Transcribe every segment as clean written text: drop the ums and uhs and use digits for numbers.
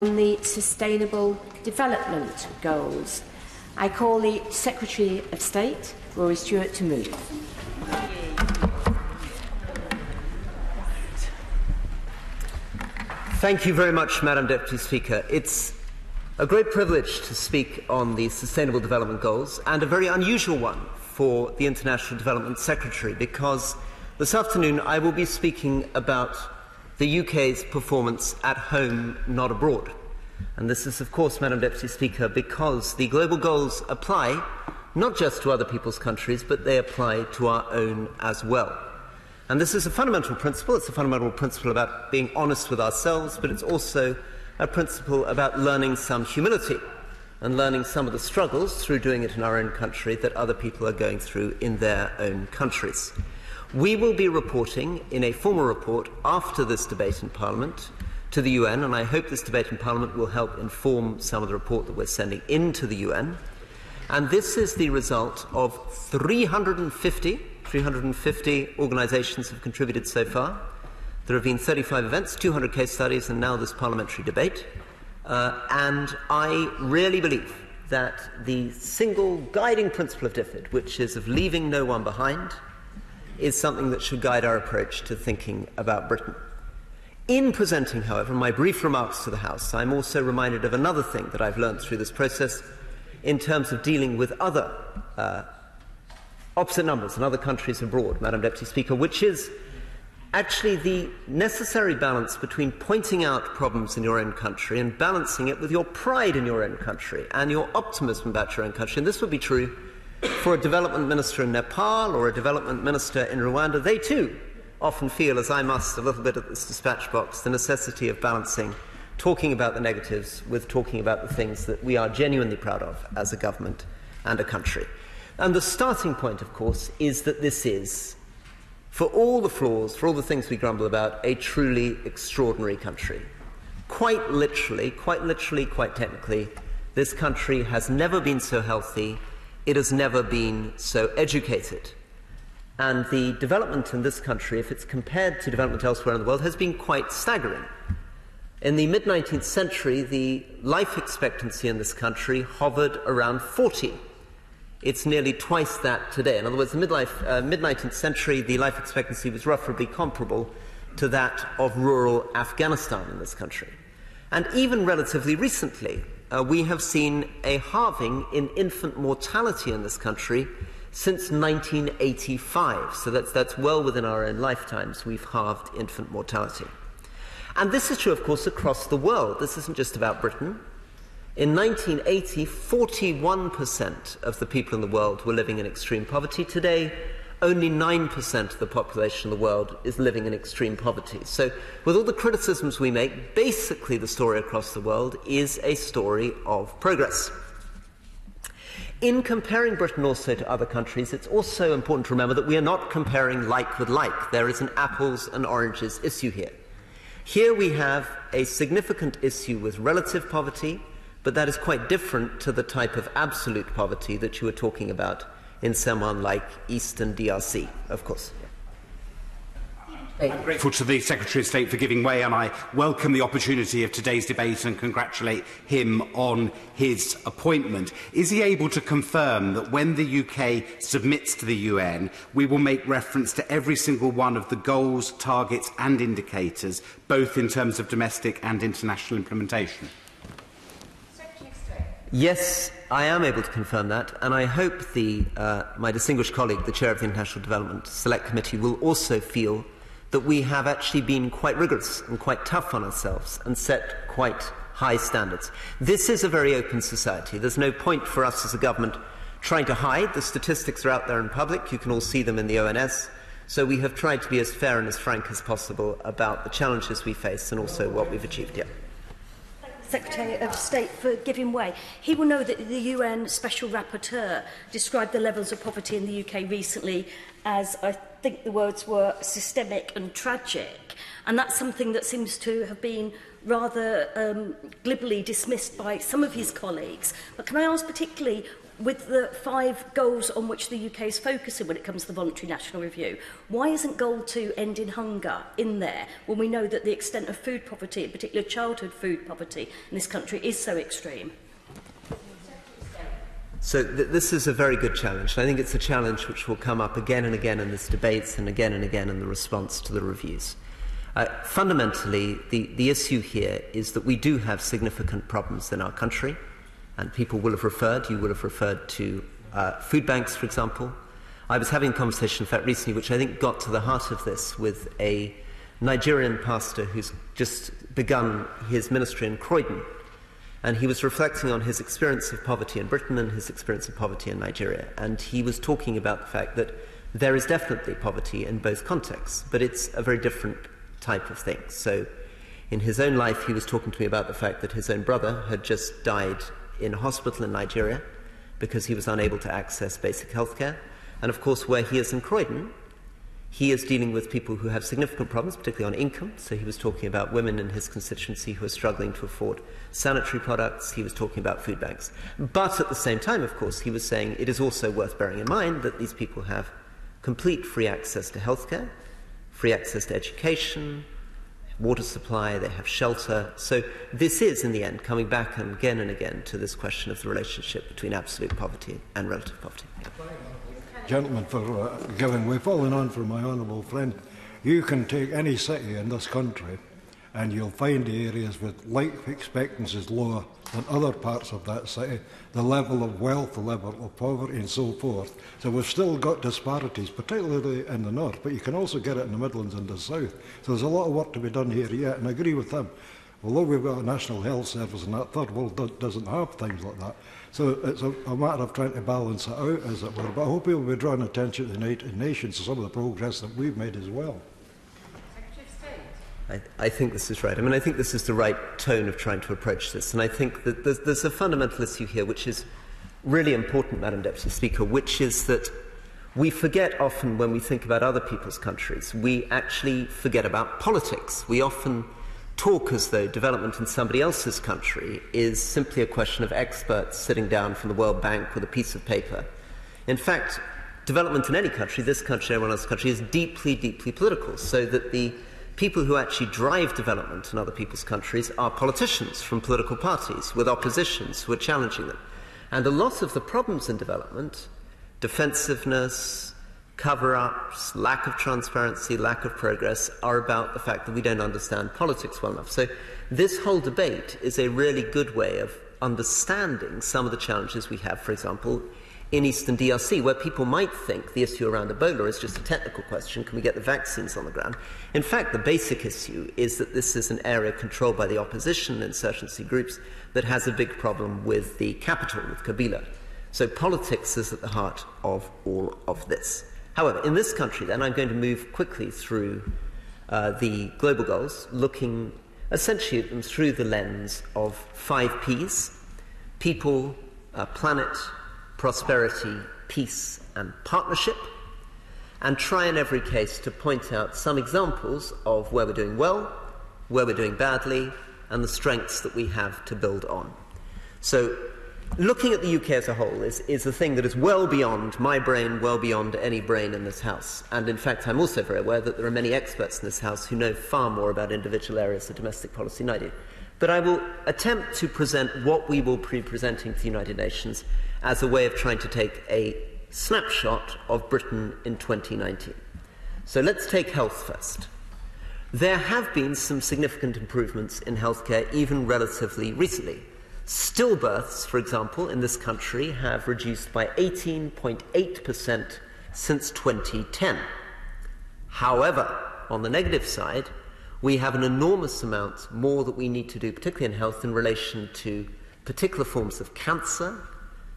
on the Sustainable Development Goals. I call the Secretary of State, Rory Stewart, to move. Thank you very much, Madam Deputy Speaker. It's a great privilege to speak on the Sustainable Development Goals, and a very unusual one for the International Development Secretary, because this afternoon I will be speaking about the UK's performance at home, not abroad. And this is, of course, Madam Deputy Speaker, because the global goals apply not just to other people's countries, but they apply to our own as well. And this is a fundamental principle. It's a fundamental principle about being honest with ourselves, but it's also a principle about learning some humility and learning some of the struggles through doing it in our own country that other people are going through in their own countries. We will be reporting in a formal report after this debate in Parliament to the UN, and I hope this debate in Parliament will help inform some of the report that we're sending into the UN. And this is the result of 350 organisations have contributed so far. There have been 35 events, 200 case studies, and now this parliamentary debate. And I really believe that the single guiding principle of DFID, which is of leaving no one behind, is something that should guide our approach to thinking about Britain. In presenting, however, my brief remarks to the House, I'm also reminded of another thing that I've learned through this process in terms of dealing with other opposite numbers in other countries abroad, Madam Deputy Speaker, which is actually the necessary balance between pointing out problems in your own country and balancing it with your pride in your own country and your optimism about your own country. And this would be true for a development minister in Nepal or a development minister in Rwanda. They too often feel, as I must a little bit at this dispatch box, the necessity of balancing talking about the negatives with talking about the things that we are genuinely proud of as a government and a country. And the starting point, of course, is that this is, for all the flaws, for all the things we grumble about, a truly extraordinary country. Quite literally, quite technically, this country has never been so healthy. It has never been so educated. And the development in this country, if it's compared to development elsewhere in the world, has been quite staggering. In the mid-19th century, the life expectancy in this country hovered around 40. It's nearly twice that today. In other words, in the mid-19th century, the life expectancy was roughly comparable to that of rural Afghanistan in this country. And even relatively recently, we have seen a halving in infant mortality in this country since 1985. So that's well within our own lifetimes. We've halved infant mortality. And this is true, of course, across the world. This isn't just about Britain. In 1980, 41% of the people in the world were living in extreme poverty. Today, only 9% of the population of the world is living in extreme poverty. So, with all the criticisms we make, basically the story across the world is a story of progress. In comparing Britain also to other countries, it's also important to remember that we are not comparing like with like. There is an apples and oranges issue here. Here we have a significant issue with relative poverty, but that is quite different to the type of absolute poverty that you were talking about in someone like Eastern DRC, of course. I'm grateful to the Secretary of State for giving way, and I welcome the opportunity of today's debate and congratulate him on his appointment. Is he able to confirm that when the UK submits to the UN, we will make reference to every single one of the goals, targets and indicators, both in terms of domestic and international implementation? Yes, I am able to confirm that, and I hope my distinguished colleague, the Chair of the International Development Select Committee, will also feel that we have actually been quite rigorous and quite tough on ourselves and set quite high standards. This is a very open society. There's no point for us as a government trying to hide. The statistics are out there in public. You can all see them in the ONS. So we have tried to be as fair and as frank as possible about the challenges we face and also what we've achieved here. Secretary of State for giving way. He will know that the UN Special Rapporteur described the levels of poverty in the UK recently as, I think the words were, systemic and tragic. And that's something that seems to have been rather glibly dismissed by some of his colleagues. But can I ask particularly with the 5 goals on which the UK is focusing when it comes to the voluntary national review, why isn't goal 2, ending hunger, in there when we know that the extent of food poverty, in particular childhood food poverty in this country, is so extreme? So this is a very good challenge. I think it's a challenge which will come up again and again in this debate and again in the response to the reviews. Fundamentally, the issue here is that we do have significant problems in our country, and you will have referred to food banks, for example. I was having a conversation, in fact, recently, which I think got to the heart of this, with a Nigerian pastor who's just begun his ministry in Croydon. And he was reflecting on his experience of poverty in Britain and his experience of poverty in Nigeria. And he was talking about the fact that there is definitely poverty in both contexts, but it's a very different type of thing. So in his own life, he was talking to me about the fact that his own brother had just died in a hospital in Nigeria because he was unable to access basic healthcare. And of course, where he is in Croydon, he is dealing with people who have significant problems, particularly on income. So he was talking about women in his constituency who are struggling to afford sanitary products. He was talking about food banks. But at the same time, of course, he was saying it is also worth bearing in mind that these people have complete free access to healthcare, free access to education, water supply, they have shelter. So this is, in the end, coming back again and again to this question of the relationship between absolute poverty and relative poverty. Gentlemen, for giving way. Following on from my honourable friend, you can take any city in this country and you'll find areas with life expectancies lower than other parts of that city, the level of wealth, the level of poverty and so forth. So we've still got disparities, particularly in the north, but you can also get it in the Midlands and the south. So there's a lot of work to be done here yet, and I agree with him. Although we've got a National Health Service and that third world doesn't have things like that. So it's a matter of trying to balance it out, as it were. But I hope we'll be drawing attention to the United Nations to some of the progress that we've made as well. I think this is right. I mean, I think this is the right tone of trying to approach this. And I think that there's a fundamental issue here which is really important, Madam Deputy Speaker, which is that we forget often when we think about other people's countries, we actually forget about politics. We often talk as though development in somebody else's country is simply a question of experts sitting down from the World Bank with a piece of paper. In fact, development in any country, this country, everyone else's country, is deeply, deeply political, so that the people who actually drive development in other people's countries are politicians from political parties with oppositions who are challenging them. And a lot of the problems in development, defensiveness, cover-ups, lack of transparency, lack of progress, are about the fact that we don't understand politics well enough. So this whole debate is a really good way of understanding some of the challenges we have, for example, in Eastern DRC, where people might think the issue around Ebola is just a technical question, can we get the vaccines on the ground? In fact, the basic issue is that this is an area controlled by the opposition, insurgency groups, that has a big problem with the capital, with Kabila. So politics is at the heart of all of this. However, in this country, then, I'm going to move quickly through the global goals, looking essentially at them through the lens of 5 Ps: people, planet, prosperity, peace and partnership, and try in every case to point out some examples of where we're doing well, where we're doing badly, and the strengths that we have to build on. So looking at the UK as a whole is a thing that is well beyond my brain, well beyond any brain in this House. And in fact, I'm also very aware that there are many experts in this House who know far more about individual areas of domestic policy than I do. But I will attempt to present what we will be presenting to the United Nations as a way of trying to take a snapshot of Britain in 2019. So let's take health first. There have been some significant improvements in healthcare even relatively recently. Stillbirths, for example, in this country have reduced by 18.8% since 2010. However, on the negative side, we have an enormous amount more that we need to do, particularly in health, in relation to particular forms of cancer,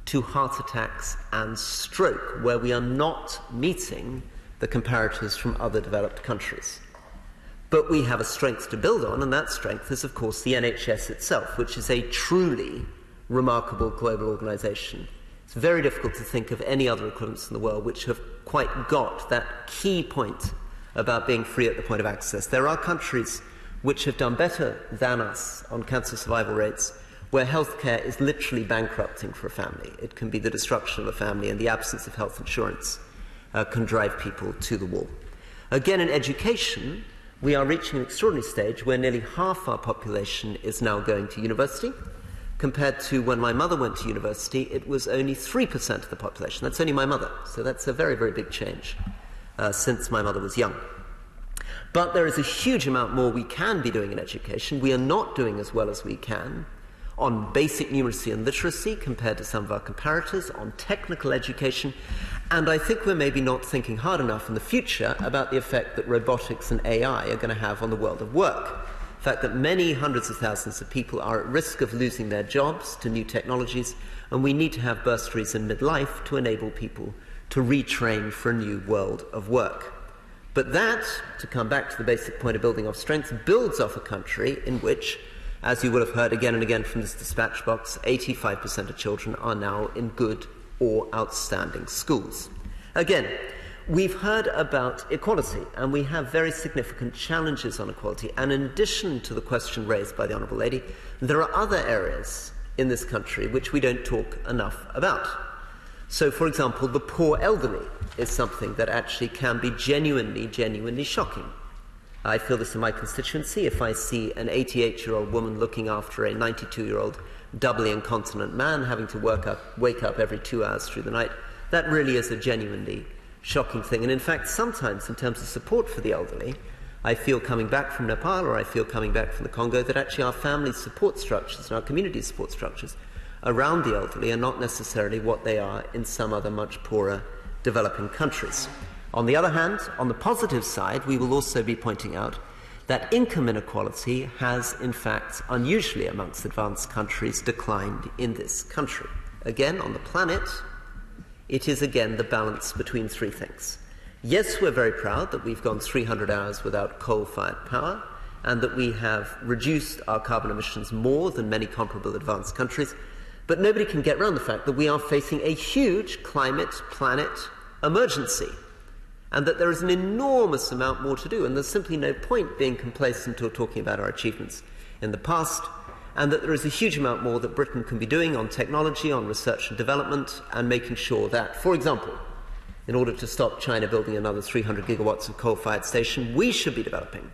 to heart attacks and stroke, where we are not meeting the comparators from other developed countries. But we have a strength to build on, and that strength is, of course, the NHS itself, which is a truly remarkable global organisation. It's very difficult to think of any other equivalents in the world which have quite got that key point about being free at the point of access. There are countries which have done better than us on cancer survival rates, where healthcare is literally bankrupting for a family. It can be the destruction of a family, and the absence of health insurance can drive people to the wall. Again, in education, we are reaching an extraordinary stage where nearly half our population is now going to university. Compared to when my mother went to university, it was only 3% of the population. That's only my mother. So that's a very, very big change since my mother was young. But there is a huge amount more we can be doing in education. We are not doing as well as we can on basic numeracy and literacy compared to some of our comparators, on technical education, and I think we're maybe not thinking hard enough in the future about the effect that robotics and AI are going to have on the world of work. The fact that many hundreds of thousands of people are at risk of losing their jobs to new technologies, and we need to have bursaries in midlife to enable people to retrain for a new world of work. But that, to come back to the basic point of building off strength, builds off a country in which, as you will have heard again and again from this dispatch box, 85% of children are now in good or outstanding schools. Again, we've heard about equality, and we have very significant challenges on equality. And in addition to the question raised by the Honourable Lady, there are other areas in this country which we don't talk enough about. So, for example, the poor elderly is something that actually can be genuinely shocking. I feel this in my constituency. If I see an 88-year-old woman looking after a 92-year-old doubly incontinent man having to wake up every 2 hours through the night, that really is a genuinely shocking thing. And in fact, sometimes in terms of support for the elderly, I feel coming back from Nepal or I feel coming back from the Congo that actually our family support structures and our community support structures around the elderly are not necessarily what they are in some other much poorer developing countries. On the other hand, on the positive side, we will also be pointing out that income inequality has, in fact, unusually amongst advanced countries, declined in this country. Again, on the planet, it is again the balance between three things. Yes, we're very proud that we've gone 300 hours without coal-fired power, and that we have reduced our carbon emissions more than many comparable advanced countries, but nobody can get around the fact that we are facing a huge climate, planet emergency, and that there is an enormous amount more to do, and there's simply no point being complacent or talking about our achievements in the past, and that there is a huge amount more that Britain can be doing on technology, on research and development, and making sure that, for example, in order to stop China building another 300 gigawatts of coal-fired station, we should be developing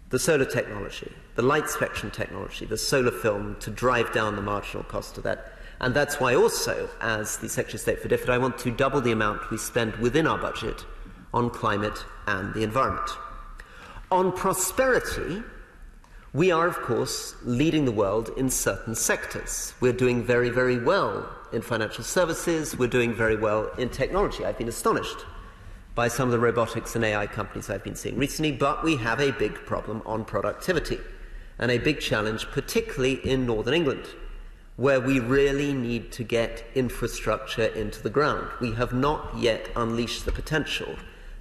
the solar technology, the light spectrum technology, the solar film to drive down the marginal cost of that. And that's why also, as the Secretary of State for DFID, I want to double the amount we spend within our budget on climate and the environment. On prosperity, we are, of course, leading the world in certain sectors. We're doing very, very well in financial services. We're doing very well in technology. I've been astonished by some of the robotics and AI companies I've been seeing recently, but we have a big problem on productivity and a big challenge, particularly in Northern England, where we really need to get infrastructure into the ground. We have not yet unleashed the potential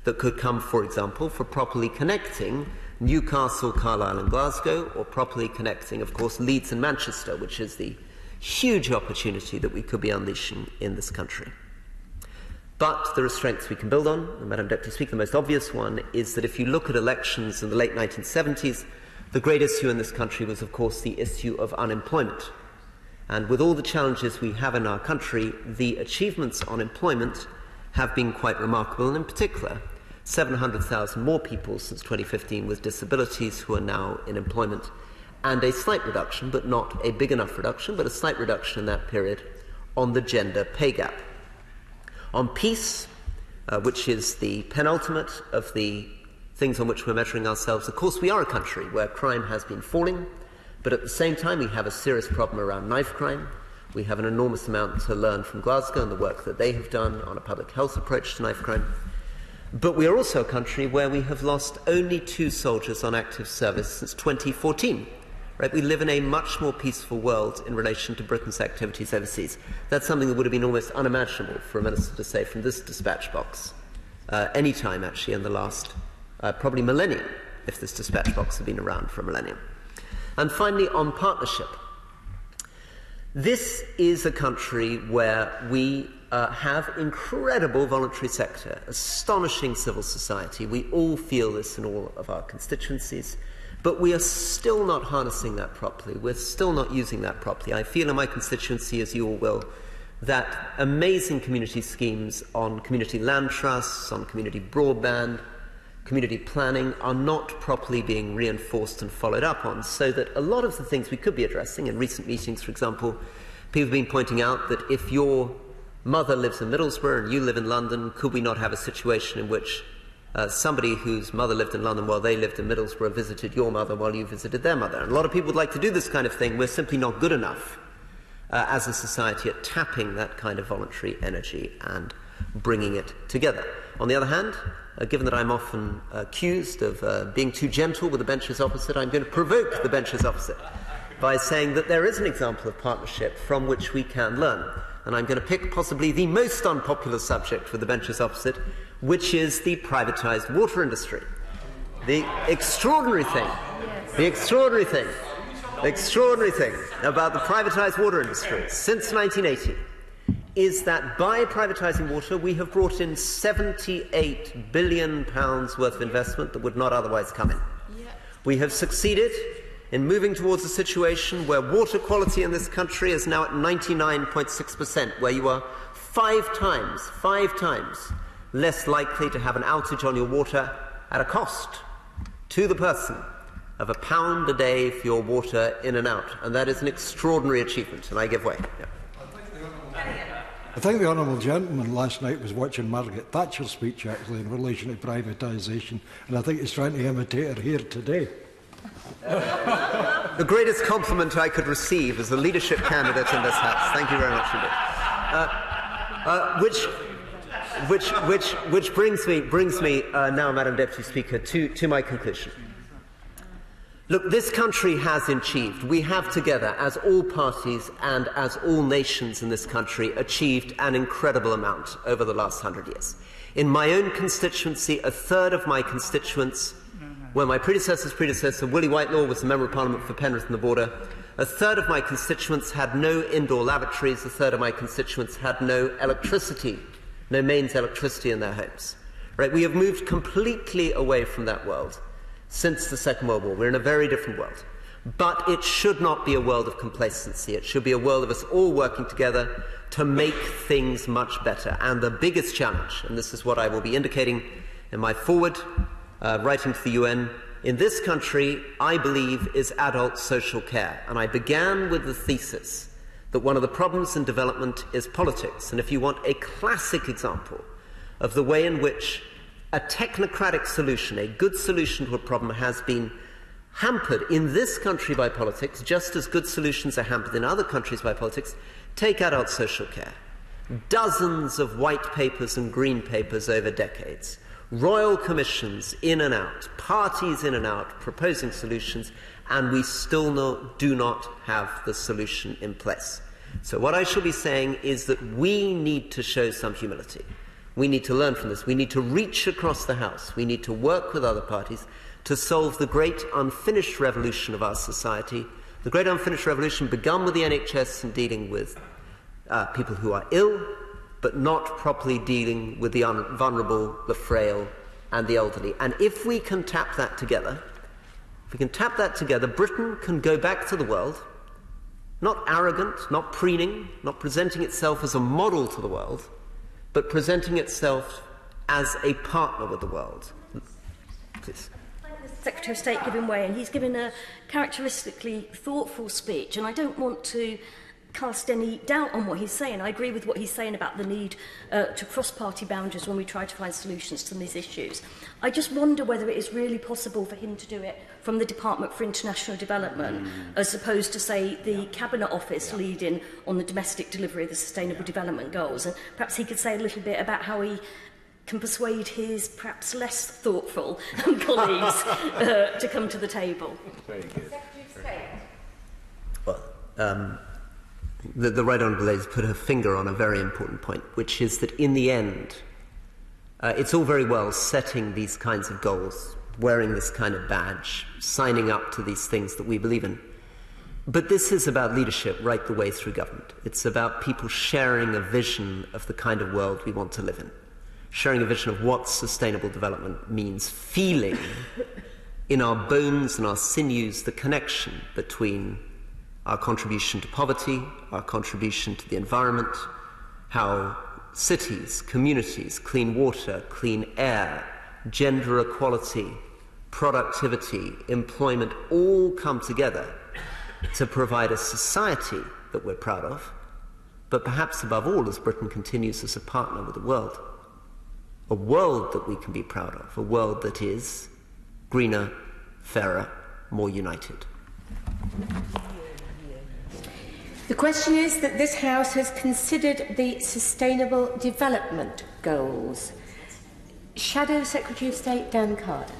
that could come, for example, for properly connecting Newcastle, Carlisle and Glasgow, or properly connecting, of course, Leeds and Manchester, which is the huge opportunity that we could be unleashing in this country. But there are strengths we can build on, and Madam Deputy Speaker, the most obvious one is that if you look at elections in the late 1970s, the great issue in this country was, of course, the issue of unemployment. And with all the challenges we have in our country, the achievements on employment have been quite remarkable, and in particular, 700,000 more people since 2015 with disabilities who are now in employment, and a slight reduction, but not a big enough reduction, but a slight reduction in that period on the gender pay gap. On peace, which is the penultimate of the things on which we're measuring ourselves, of course we are a country where crime has been falling, but at the same time we have a serious problem around knife crime. We have an enormous amount to learn from Glasgow and the work that they have done on a public health approach to knife crime. But we are also a country where we have lost only 2 soldiers on active service since 2014. Right? We live in a much more peaceful world in relation to Britain's activities overseas. That's something that would have been almost unimaginable for a minister to say from this dispatch box any time, actually, in the last probably millennium, if this dispatch box had been around for a millennium. And finally, on partnership. This is a country where we have incredible voluntary sector, astonishing civil society. We all feel this in all of our constituencies. But we are still not harnessing that properly. We're still not using that properly. I feel in my constituency, as you all will, that amazing community schemes on community land trusts, on community broadband, community planning are not properly being reinforced and followed up on, so that a lot of the things we could be addressing in recent meetings, for example, people have been pointing out that if your mother lives in Middlesbrough and you live in London, could we not have a situation in which somebody whose mother lived in London while they lived in Middlesbrough visited your mother while you visited their mother? And a lot of people would like to do this kind of thing. We're simply not good enough as a society at tapping that kind of voluntary energy and bringing it together. On the other hand, given that I'm often accused of being too gentle with the benches opposite, I'm going to provoke the benches opposite by saying that there is an example of partnership from which we can learn. And I'm going to pick possibly the most unpopular subject for the benches opposite, which is the privatised water industry. The extraordinary thing about the privatised water industry since 1980 is that by privatising water we have brought in £78 billion worth of investment that would not otherwise come in. We have succeeded in moving towards a situation where water quality in this country is now at 99.6%, where you are five times less likely to have an outage on your water at a cost to the person of £1 a day for your water in and out. And that is an extraordinary achievement, and I give way. Yeah. I think the Honourable Gentleman last night was watching Margaret Thatcher's speech, actually, in relation to privatisation, and I think he's trying to imitate her here today. The greatest compliment I could receive as a leadership candidate in this House. Thank you very much indeed. Which brings me now, Madam Deputy Speaker, to my conclusion. Look, this country has achieved, we have together, as all parties and as all nations in this country, achieved an incredible amount over the last 100 years. In my own constituency, a third of my constituents, where my predecessor's predecessor, Willie Whitelaw, was the Member of Parliament for Penrith and the Border, a third of my constituents had no indoor lavatories, a third of my constituents had no electricity, no mains electricity in their homes. Right? We have moved completely away from that world since the Second World War. We're in a very different world. But it should not be a world of complacency. It should be a world of us all working together to make things much better. And the biggest challenge, and this is what I will be indicating in my forward writing to the UN, in this country, I believe, is adult social care. And I began with the thesis that one of the problems in development is politics. And if you want a classic example of the way in which a technocratic solution, a good solution to a problem, has been hampered in this country by politics, just as good solutions are hampered in other countries by politics, take adult social care. Dozens of white papers and green papers over decades, royal commissions in and out, parties in and out, proposing solutions, and we still do not have the solution in place. So what I shall be saying is that we need to show some humility. We need to learn from this. We need to reach across the House. We need to work with other parties to solve the great unfinished revolution of our society, the great unfinished revolution begun with the NHS and dealing with people who are ill, but not properly dealing with the vulnerable, the frail, and the elderly. And if we can tap that together, Britain can go back to the world, not arrogant, not preening, not presenting itself as a model to the world, but presenting itself as a partner with the world. Please. The Secretary of State giving way, and he's given a characteristically thoughtful speech, and I don't want to cast any doubt on what he's saying. I agree with what he's saying about the need to cross party boundaries when we try to find solutions to these issues. I just wonder whether it is really possible for him to do it from the Department for International Development, as opposed to, say, the Cabinet Office leading on the domestic delivery of the Sustainable Development Goals. And perhaps he could say a little bit about how he can persuade his perhaps less thoughtful colleagues to come to the table. Very good. Secretary of State. Well, the Right Honourable Lady has put her finger on a very important point, which is that in the end, it's all very well setting these kinds of goals, wearing this kind of badge, signing up to these things that we believe in. But this is about leadership right the way through government. It's about people sharing a vision of the kind of world we want to live in, sharing a vision of what sustainable development means, feeling in our bones and our sinews the connection between our contribution to poverty, our contribution to the environment, how cities, communities, clean water, clean air, gender equality, productivity, employment all come together to provide a society that we're proud of, but perhaps above all, as Britain continues as a partner with the world, a world that we can be proud of, a world that is greener, fairer, more united. The question is that this House has considered the Sustainable Development Goals. Shadow Secretary of State Dan Carter.